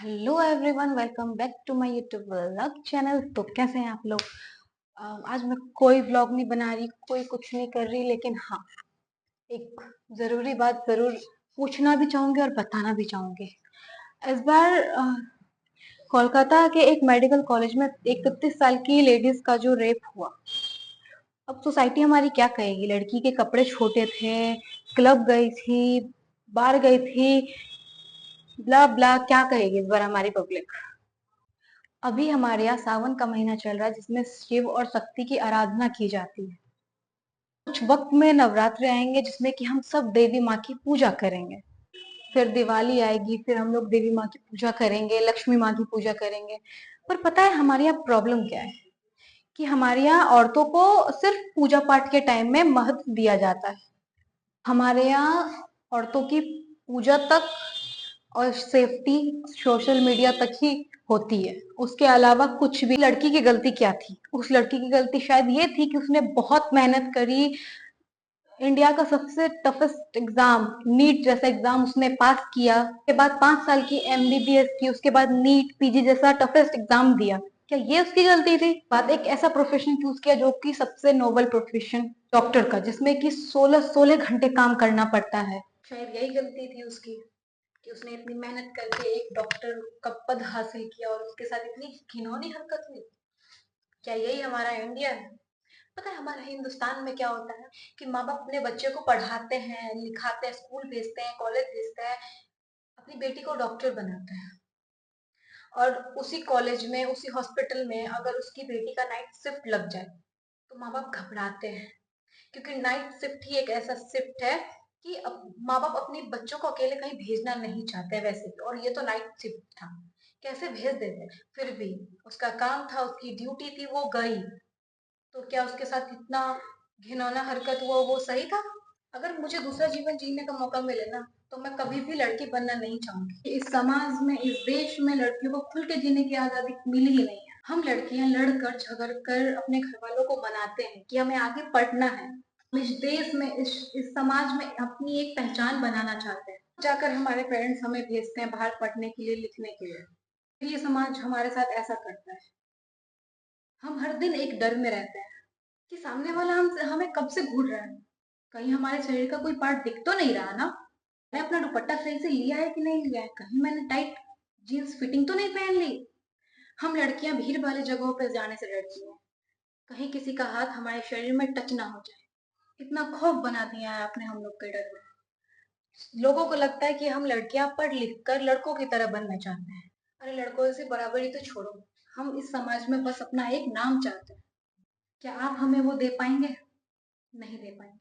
Hello everyone, welcome back to my YouTube vlog channel. तो कैसे हैं आप लोग? आज मैं कोई व्लॉग नहीं बना रही, कोई कुछ नहीं कर रही, लेकिन हाँ, एक जरूरी बात जरूर पूछना भी चाहूंगी और बताना भी चाहूंगी। इस बार कोलकाता के एक मेडिकल कॉलेज में 31 साल की लेडीज का जो रेप हुआ। अब सोसाइटी हमारी क्या कहेगी? लड़की के कपड़े छोटे थे, क्लब गई थी, बार गई थी, ब्ला ब्ला, क्या कहेगी इस बार हमारी पब्लिक? अभी हमारे यहाँ सावन का महीना चल रहा है, जिसमें शिव और शक्ति की आराधना की जाती है। कुछ वक्त में नवरात्रि आएंगे, जिसमें कि हम सब देवी माँ की पूजा करेंगे। फिर दिवाली आएगी, फिर हम लोग देवी माँ की पूजा करेंगे, लक्ष्मी माँ की पूजा करेंगे। पर पता है हमारे यहाँ प्रॉब्लम क्या है? कि हमारे यहाँ औरतों को सिर्फ पूजा पाठ के टाइम में महत्व दिया जाता है। हमारे यहाँ औरतों की पूजा तक और सेफ्टी सोशल मीडिया तक ही होती है, उसके अलावा कुछ भी। लड़की की गलती क्या थी? उस लड़की की गलती शायद ये थी कि उसने बहुत मेहनत करी। इंडिया का सबसे टफेस्ट एग्जाम, नीट जैसा एग्जाम उसने पास किया। उसके बाद 5 साल की एमबीबीएस की, उसके बाद नीट पीजी जैसा टफेस्ट एग्जाम दिया। क्या ये उसकी गलती थी? बाद एक ऐसा प्रोफेशन चूज किया जो कि सबसे नोबल प्रोफेशन डॉक्टर का, जिसमें कि 16-16 घंटे काम करना पड़ता है। शायद यही गलती थी उसकी, कि उसने इतनी मेहनत करके एक डॉक्टर का पद हासिल किया और उसके साथ इतनी घिनौनी हरकत हुई। क्या यही हमारा इंडिया है? पता है हमारे हिंदुस्तान में क्या होता है कि माँ बाप अपने बच्चे को पढ़ाते हैं, लिखाते हैं, स्कूल भेजते हैं, कॉलेज भेजते हैं, अपनी बेटी को डॉक्टर बनाते हैं। और उसी कॉलेज में, उसी हॉस्पिटल में अगर उसकी बेटी का नाइट शिफ्ट लग जाए तो माँ बाप घबराते हैं, क्योंकि नाइट शिफ्ट ही एक ऐसा शिफ्ट है कि माँ बाप अपने बच्चों को अकेले कहीं भेजना नहीं चाहते वैसे भी, और ये तो नाइट शिफ्ट था, कैसे भेज देते? फिर भी उसका काम था, उसकी ड्यूटी थी, वो गई। तो क्या उसके साथ इतना घिनौना हरकत हुआ वो सही था? अगर मुझे दूसरा जीवन जीने का मौका मिले ना, तो मैं कभी भी लड़की बनना नहीं चाहूंगी। इस समाज में, इस देश में लड़कियों को खुल के जीने की आजादी मिली ही नहीं है। हम लड़कियां लड़कर झगड़ कर अपने घर वालों को मनाते हैं कि हमें आगे पढ़ना है। हम इस देश में, इस समाज में अपनी एक पहचान बनाना चाहते हैं। जाकर हमारे पेरेंट्स हमें भेजते हैं बाहर पढ़ने के लिए, लिखने के लिए। फिर ये समाज हमारे साथ ऐसा करता है। हम हर दिन एक डर में रहते हैं कि सामने वाला हमें कब से घूर रहा है, कहीं हमारे शरीर का कोई पार्ट दिख तो नहीं रहा ना, मैंने अपना दुपट्टा सही से लिया है कि नहीं लिया है, कहीं मैंने टाइट जीन्स फिटिंग तो नहीं पहन ली। हम लड़कियां भीड़ वाली जगहों पर जाने से डरती हैं, कहीं किसी का हाथ हमारे शरीर में टच ना हो जाए। इतना खौफ बना दिया है आपने हम लोग के डर में। लोगों को लगता है कि हम लड़कियां पढ़ लिख कर लड़कों की तरह बनना चाहते हैं। अरे लड़कों से बराबरी तो छोड़ो, हम इस समाज में बस अपना एक नाम चाहते हैं। क्या आप हमें वो दे पाएंगे? नहीं दे पाएंगे।